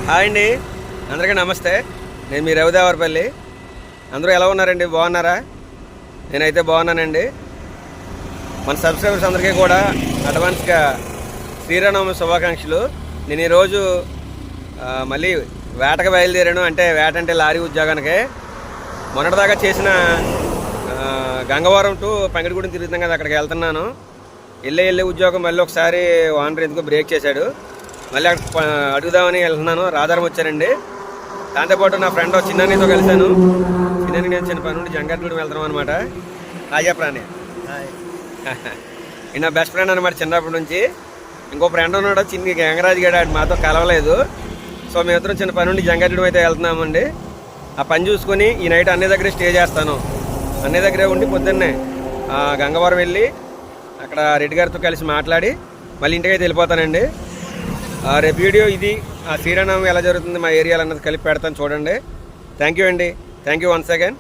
Hi అండి, అందరికీ నమస్తే. నేను మీ రవిదేవరపల్లి. అందరూ ఎలా ఉన్నారండి? బాగున్నారా? నేనైతే బాగున్నానండి. మన సబ్స్క్రైబర్స్ అందరికీ కూడా అడ్వాన్స్గా శ్రీరామనవమి శుభాకాంక్షలు. నేను ఈరోజు మళ్ళీ వేటకు బయలుదేరాను. అంటే వేట అంటే లారీ ఉద్యోగానికి. మొన్నటిదాకా చేసిన గంగవరం టు పెంకటగూడెం తిరుగుతాం కదా, అక్కడికి వెళ్తున్నాను. వెళ్ళే ఉద్యోగం మళ్ళీ ఒకసారి ఓనర్ ఎందుకో బ్రేక్ చేశాడు. మళ్ళీ అక్కడ అడుగుదామని వెళ్తున్నాను. రాధారం వచ్చానండి. దాంతోపాటు నా ఫ్రెండ్ చిన్నతో కలిశాను. చిన్నని నేను చిన్న పని నుండి జంగారెడ్డి వెళ్తున్నాం అనమాట. చెప్పరాని ఈ నా బెస్ట్ ఫ్రెండ్ అనమాట చిన్నప్పటి నుంచి. ఇంకో ఫ్రెండ్ ఉన్నాడు చిన్న గంగరాజు గడ, మాతో కలవలేదు. సో మేమిద్దరం చిన్న పని నుండి జంగారెడ్డి అయితే వెళ్తున్నామండి. ఆ పని చూసుకొని ఈ నైట్ అన్నీ దగ్గరే స్టే చేస్తాను. అన్నీ దగ్గరే ఉండి పొద్దున్నే గంగవరం వెళ్ళి అక్కడ రెడ్డి గారితో కలిసి మాట్లాడి మళ్ళీ ఇంటికైతే వెళ్ళిపోతానండి. రేపు వీడియో ఇది శ్రీరామనవమి ఎలా జరుగుతుంది మా ఏరియాలో అన్నది కలిపి పెడతాను, చూడండి. థ్యాంక్ యూ అండి. Thank you once again.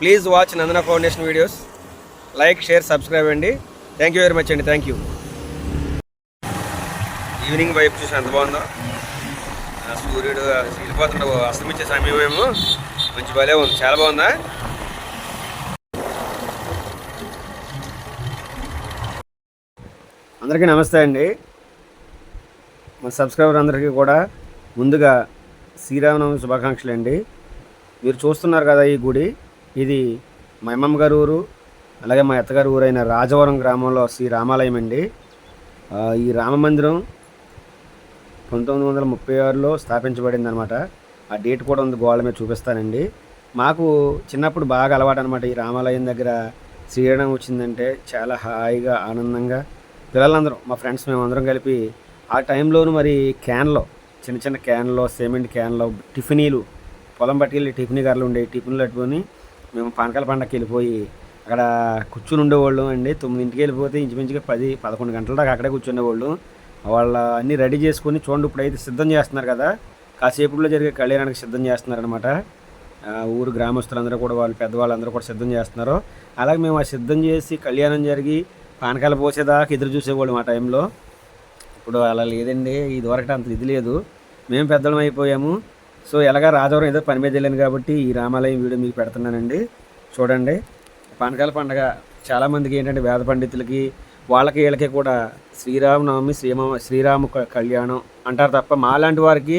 Please watch Nandana foundation videos. Like, share, subscribe అండి. థ్యాంక్ యూ వెరీ మచ్ అండి. Thank you. ఈవినింగ్ వైపు చూసి ఎంత బాగుందో. సూర్యుడు వెళ్ళిపోతుండ అస్తమించే సమయం ఏమో మంచి భలే ఉంది. చాలా బాగుందా? అందరికీ నమస్తే అండి. మా సబ్స్క్రైబర్ అందరికీ కూడా ముందుగా శ్రీరామనవమి శుభాకాంక్షలు అండి. మీరు చూస్తున్నారు కదా ఈ గుడి, ఇది మా అమ్మమ్మ గారి ఊరు, అలాగే మా అత్తగారి ఊరైన రాజవరం గ్రామంలో శ్రీ రామాలయం అండి. ఈ రామ మందిరం 1936లో స్థాపించబడింది అనమాట. ఆ డేట్ కూడా ఉంది, గోడల మీద చూపిస్తానండి. మాకు చిన్నప్పుడు బాగా అలవాటు అనమాట. ఈ రామాలయం దగ్గర శ్రీరామనవమి వచ్చిందంటే చాలా హాయిగా ఆనందంగా పిల్లలందరం, మా ఫ్రెండ్స్ మేమందరం కలిపి ఆ టైంలోనూ మరి క్యాన్లో, చిన్న చిన్న క్యాన్లో, సిమెంట్ క్యాన్లో టిఫినీలు, పొలం పట్టుకెళ్ళి టిఫినీ గారులు ఉండేవి. టిఫిన్లు పెట్టుకొని మేము పానకాల పండగకి వెళ్ళిపోయి అక్కడ కూర్చుని ఉండేవాళ్ళం అండి. 9ంటికి వెళ్ళిపోతే ఇంచుమించుగా 10-11 గంటల దాకా అక్కడే కూర్చునేవాళ్ళు. వాళ్ళ అన్నీ రెడీ చేసుకొని, చూడండి ఇప్పుడైతే సిద్ధం చేస్తున్నారు కదా, కాసేపులో జరిగే కళ్యాణానికి సిద్ధం చేస్తున్నారనమాట. ఊరు గ్రామస్తులందరూ కూడా, వాళ్ళు పెద్దవాళ్ళందరూ కూడా సిద్ధం చేస్తున్నారు. అలాగే మేము ఆ సిద్ధం చేసి కళ్యాణం జరిగి పానకాలు పోసేదాకా ఎదురు చూసేవాళ్ళం ఆ టైంలో. ఇప్పుడు అలా లేదండి. ఇదివరకు అంత ఇది లేదు, మేము పెద్దలం అయిపోయాము. సో ఎలాగా రాజవరం ఏదో పని మీద వెళ్ళాను కాబట్టి ఈ రామాలయం వీడియో మీకు పెడుతున్నానండి. చూడండి, పానకాల పండగ చాలామందికి ఏంటంటే వేద పండితులకి వాళ్ళకి వీళ్ళకి కూడా శ్రీరామనవమి, శ్రీరామ కళ్యాణం అంటారు తప్ప మాలాంటి వారికి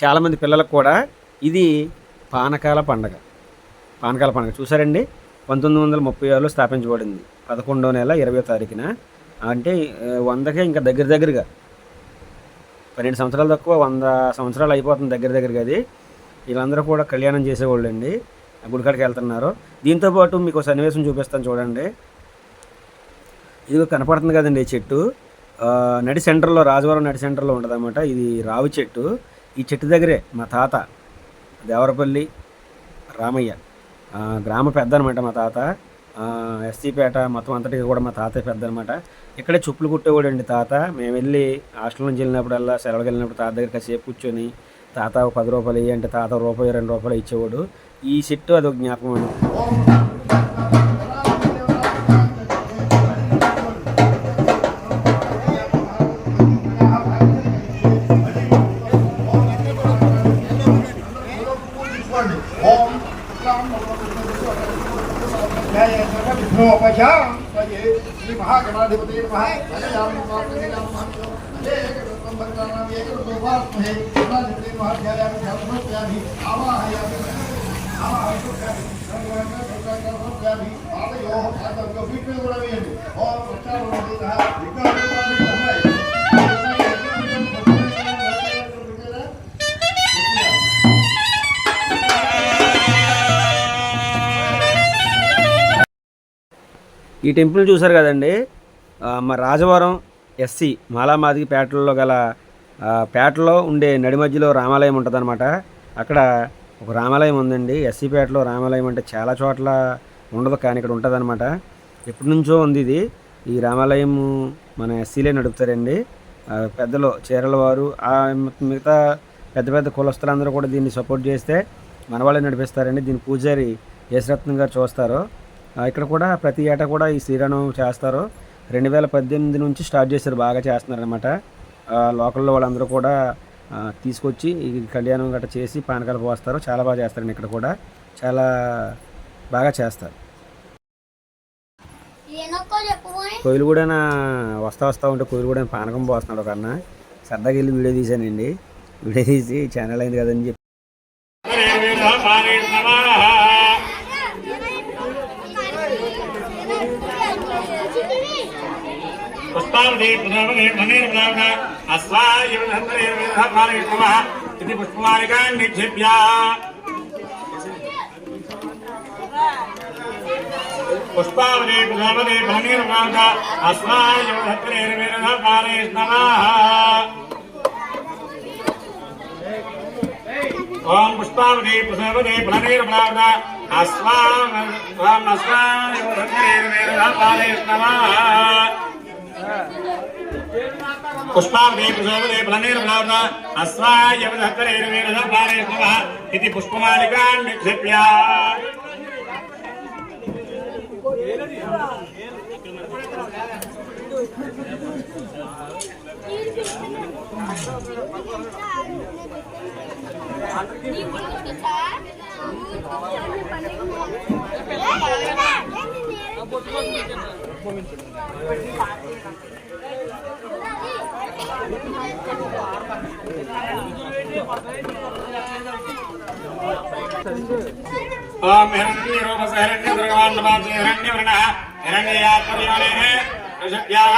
చాలామంది పిల్లలకు కూడా ఇది పానకాల పండగ. పానకాల పండగ చూసారండి, 1936లో స్థాపించబడింది. 11వ నెల 20వ తారీఖున. అంటే 100కే ఇంకా దగ్గరగా 12 సంవత్సరాలు తక్కువ, 100 సంవత్సరాలు అయిపోతుంది దగ్గరగా. అది వీళ్ళందరూ కూడా కళ్యాణం చేసేవాళ్ళు అండి. గుడికాడికి వెళ్తున్నారు. దీంతోపాటు మీకు సన్నివేశం చూపిస్తాను చూడండి. ఇది కనపడుతుంది కదండి ఈ చెట్టు, నడి సెంటర్లో, రాజవరం నడి సెంటర్లో ఉంటుంది అన్నమాట. ఇది రావి చెట్టు. ఈ చెట్టు దగ్గరే మా తాత దేవరపల్లి రామయ్య గ్రామ పెద్ద అనమాట. మా తాత ఎస్సీపేట మొత్తం అంతటికి కూడా మా తాత పెద్ద అనమాట. ఇక్కడే చుప్పులు కుట్టేవాడు అండి తాత. మేము వెళ్ళి హాస్టల్ నుంచి వెళ్ళినప్పుడల్లా, సెలవుకి వెళ్ళినప్పుడు తాత దగ్గర కాసేపు కూర్చొని తాత 10 రూపాయలు ఇవి అంటే తాత రూపాయి 2 రూపాయలు ఇచ్చేవాడు. ఈ చెట్టు అదొక జ్ఞాపకం అండి. శ్రీ మహాగణాధిపతి కూడా వేయండి. ఈ టెంపుల్ చూసారు కదండి, మా రాజవరం ఎస్సీ మాలామాదిగ పేటలో గల పేటలో ఉండే నడి మధ్యలో రామాలయం ఉంటుందన్నమాట. అక్కడ ఒక రామాలయం ఉందండి. ఎస్సీ పేటలో రామాలయం అంటే చాలా చోట్ల ఉండదు, కానీ ఇక్కడ ఉంటుందన్నమాట. ఎప్పటి నుంచో ఉంది ఇది. ఈ రామాలయం మన ఎస్సీలే నడుపుతారండి. పెద్దలు చీరల వారు, మిగతా పెద్ద కులస్తులందరూ కూడా దీన్ని సపోర్ట్ చేస్తే మన వాళ్ళే నడిపిస్తారండి. దీని పూజారి యేసరత్నం గారు చూస్తారు. ఇక్కడ కూడా ప్రతి ఏటా కూడా ఈ శ్రీరామనవమి చేస్తారు. 2018 నుంచి స్టార్ట్ చేశారు, బాగా చేస్తున్నారనమాట. లోకల్లో వాళ్ళందరూ కూడా తీసుకొచ్చి ఈ కళ్యాణం గట్రా చేసి పానకాలు పోస్తారు. చాలా బాగా చేస్తారండి. ఇక్కడ కూడా చాలా బాగా చేస్తారు. కోయిలు కూడా వస్తా ఉంటే కోయిలు కూడా పానకం పోస్తున్నాడు ఒక అన్న. సరదాగా వెళ్ళి వీడియో తీశానండి. వీడియో తీసి ఛానల్ అయింది కదని చెప్పి పుష్పావదే పుష్పవదే ఫలనిర్మాణ అస్మాయ ధత్రేర్వేదపారేష్ణవ ఓం పుష్పావదే పుష్పవదే ఫలనిర్మాణ అస్మాయ ధత్రేర్వేదపారేష్ణవ పుష్పావదే పుష్పవదే ఫలనిర్మాణ అస్మాయ ధత్రేర్వేదపారేష్ణవ ఇది పుష్పమాలికాన్ నిక్షిప్య ओम हिरण्य रूप से हिरण्य भगवान नमः हिरण्य वर्णः हिरण्ययात्मयोनेः ऋषभ्याः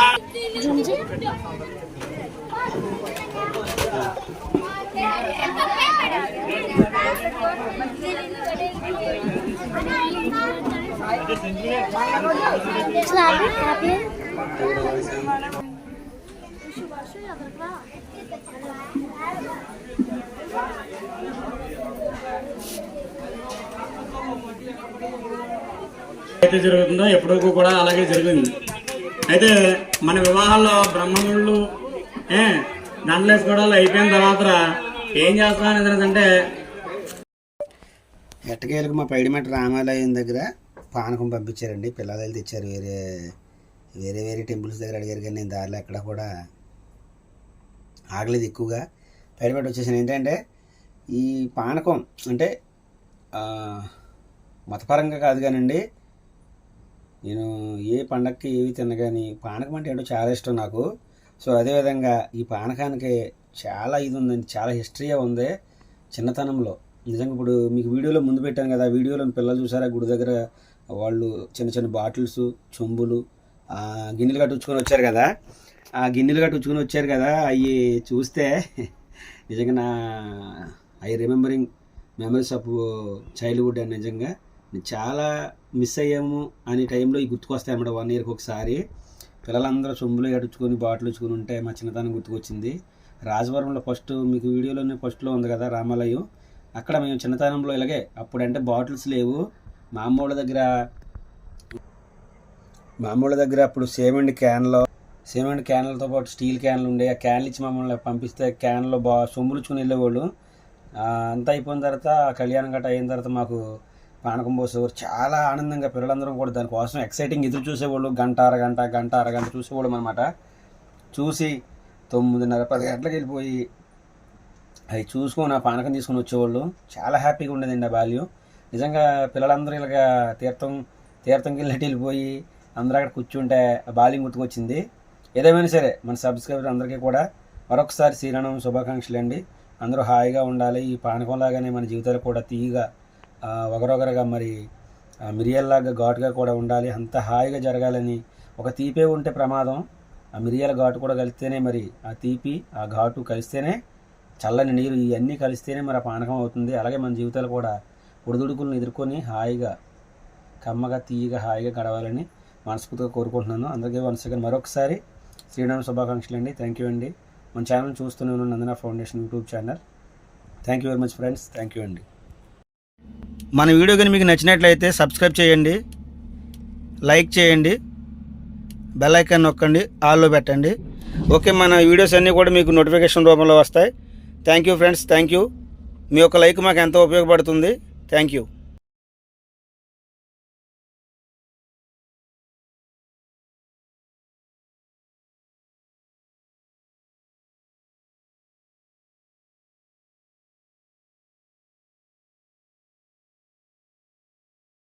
అయితే జరుగుతుందో ఎప్పటికూ కూడా అలాగే జరిగింది. అయితే మన వివాహాల్లో బ్రహ్మముళ్ళు దండలేసుకోవడాలు అయిపోయిన తర్వాత ఏం చేస్తామనేది అంటే ఎట్టకేలకు మా పైడిమట రామాలయం దగ్గర పానకం పంపించారండి. పిల్లలు తెచ్చారు. వేరే వేరే టెంపుల్స్ దగ్గర అడిగారు కానీ నేను దారిలో ఎక్కడ కూడా ఆగలేదు. ఎక్కువగా పైడిమట వచ్చేసాను. ఏంటంటే ఈ పానకం అంటే మతపరంగా కాదు కానండి, నేను ఏ పండగకి ఏవి తినగాని పానకం అంటే ఏంటో చాలా ఇష్టం నాకు. సో అదేవిధంగా ఈ పానకానికి చాలా ఇది ఉందండి, చాలా హిస్టరీ ఉంది చిన్నతనంలో. నిజంగా ఇప్పుడు మీకు వీడియోలో ముందు పెట్టాను కదా, వీడియోలో పిల్లలు చూసారా గుడి దగ్గర వాళ్ళు చిన్న చిన్న బాటిల్స్, చెంబులు, గిన్నెలు కట్టుకుని వచ్చారు కదా. ఆ గిన్నెలు కట్టుకుని వచ్చారు కదా, అవి చూస్తే నిజంగా I remembering memories of childhood అని నిజంగా చాలా మిస్ అయ్యాము అనే టైంలో ఈ గుర్తుకొస్తాయి అన్నమాట. 1 ఇయర్కి ఒకసారి పిల్లలందరూ సొమ్ములు ఎడుచుకొని బాటిల్ ఇచ్చుకొని ఉంటే మా చిన్నతనం గుర్తుకొచ్చింది. రాజవరంలో ఫస్ట్ మీకు వీడియోలోనే ఫస్ట్లో ఉంది కదా రామాలయం, అక్కడ మేము చిన్నతనంలో ఇలాగే అప్పుడంటే బాటిల్స్ లేవు. మా అమ్మోళ్ళ దగ్గర అప్పుడు సిమెంట్ క్యాన్లతో పాటు స్టీల్ క్యాన్లు ఉండే. ఆ క్యాన్లు ఇచ్చి మమ్మల్ని పంపిస్తే క్యాన్లో సొమ్ములు ఇచ్చుకొని వెళ్ళేవాళ్ళు. అంతా అయిపోయిన తర్వాత కళ్యాణం గట్ట అయిన తర్వాత మాకు పానకం పోసేవారు. చాలా ఆనందంగా పిల్లలందరం కూడా దానికోసం ఎక్సైటింగ్ ఎదురు చూసేవాళ్ళు. గంట అరగంట చూసేవాళ్ళం అనమాట. చూసి 9:30-10 గంటలకు వెళ్ళిపోయి అవి చూసుకొని ఆ పానకం తీసుకొని వచ్చేవాళ్ళు. చాలా హ్యాపీగా ఉండేదండి ఆ బాల్యం. నిజంగా పిల్లలందరూ ఇలాగా తీర్థంకి వెళ్ళినట్టు వెళ్ళిపోయి అందరూ అక్కడ కూర్చుంటే ఆ బాల్యం గుర్తుకొచ్చింది. ఏదేమైనా సరే మన సబ్స్క్రైబర్ అందరికీ కూడా మరొకసారి శ్రీరామనవమి శుభాకాంక్షలు అండి. అందరూ హాయిగా ఉండాలి. ఈ పానకం లాగానే మన జీవితాలు కూడా తీయగా ఒకరొకరుగా మరి మిరియాల్లాగా ఘాటుగా కూడా ఉండాలి. అంత హాయిగా జరగాలని. ఒక తీపే ఉంటే ప్రమాదం, ఆ మిరియాల ఘాటు కూడా కలిస్తేనే మరి ఆ తీపి ఆ ఘాటు కలిస్తేనే చల్లని నీరు ఇవన్నీ కలిస్తేనే మరి ఆ పానకం అవుతుంది. అలాగే మన జీవితాలు కూడా ఒడిదుడుకులను ఎదుర్కొని హాయిగా కమ్మగా తీయగా హాయిగా గడవాలని మనస్ఫూర్తిగా కోరుకుంటున్నాను. అందరికీ వన్స్ అగైన్ మరొకసారి శ్రీరామ శుభాకాంక్షలు అండి. థ్యాంక్ యూ అండి. మన ఛానల్ చూస్తూనే ఉన్నాను, Nandana foundation YouTube channel. Thank you very much friends. Thank you అండి. మన వీడియో కానీ మీకు నచ్చినట్లయితే సబ్స్క్రైబ్ చేయండి, లైక్ చేయండి, బెల్ ఐకాన్ నొక్కండి, ఆల్లో పెట్టండి. ఓకే, మన వీడియోస్ అన్నీ కూడా మీకు నోటిఫికేషన్ రూపంలో వస్తాయి. Thank you friends. Thank you. మీ యొక్క లైక్ మాకు ఎంతో ఉపయోగపడుతుంది. Thank you.